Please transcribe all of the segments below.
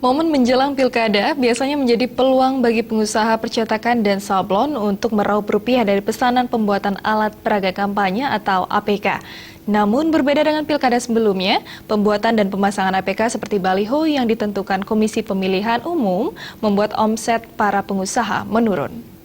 Momen menjelang pilkada biasanya menjadi peluang bagi pengusaha percetakan dan sablon untuk meraup rupiah dari pesanan pembuatan alat peraga kampanye atau APK. Namun berbeda dengan pilkada sebelumnya, pembuatan dan pemasangan APK seperti baliho yang ditentukan Komisi Pemilihan Umum membuat omset para pengusaha menurun.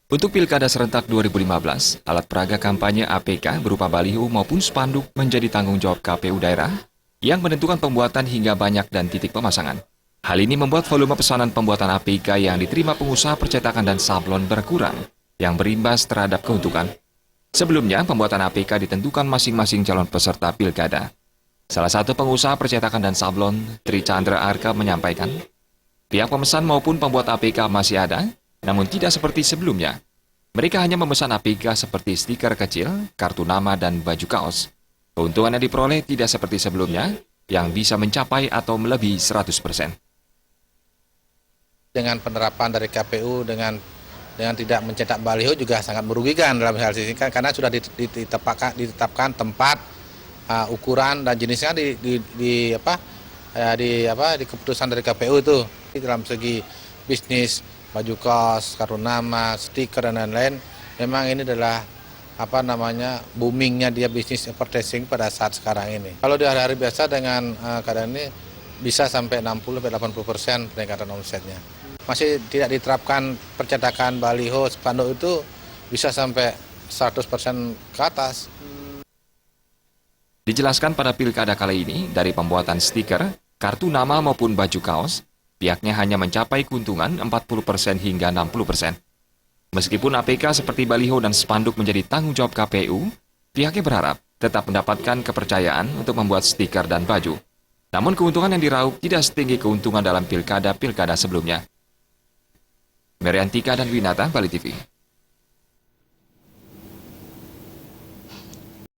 Untuk Pilkada Serentak 2015, alat peraga kampanye APK berupa baliho maupun spanduk menjadi tanggung jawab KPU daerah yang menentukan pembuatan hingga banyak dan titik pemasangan. Hal ini membuat volume pesanan pembuatan APK yang diterima pengusaha percetakan dan sablon berkurang, yang berimbas terhadap keuntungan. Sebelumnya, pembuatan APK ditentukan masing-masing calon peserta pilkada. Salah satu pengusaha percetakan dan sablon, Tri Chandra Arka menyampaikan, pihak pemesan maupun pembuat APK masih ada, namun tidak seperti sebelumnya. Mereka hanya memesan APK seperti stiker kecil, kartu nama, dan baju kaos. Keuntungan yang diperoleh tidak seperti sebelumnya, yang bisa mencapai atau melebihi 100%. Dengan penerapan dari KPU dengan tidak mencetak baliho juga sangat merugikan dalam hal ini karena sudah ditetapkan tempat, ukuran dan jenisnya di keputusan dari KPU itu. Dalam segi bisnis, baju kaos, kartu nama, stiker dan lain-lain, memang ini adalah boomingnya dia bisnis advertising pada saat sekarang ini. Kalau di hari-hari biasa dengan keadaan ini bisa sampai 60-80% peningkatan omsetnya. Masih tidak diterapkan percetakan baliho, spanduk itu bisa sampai 100% ke atas. Dijelaskan pada pilkada kali ini, dari pembuatan stiker, kartu nama maupun baju kaos, pihaknya hanya mencapai keuntungan 40% hingga 60%. Meskipun APK seperti baliho dan spanduk menjadi tanggung jawab KPU, pihaknya berharap tetap mendapatkan kepercayaan untuk membuat stiker dan baju. Namun keuntungan yang diraup tidak setinggi keuntungan dalam pilkada-pilkada sebelumnya. Meriantika dan Winata, Bali TV.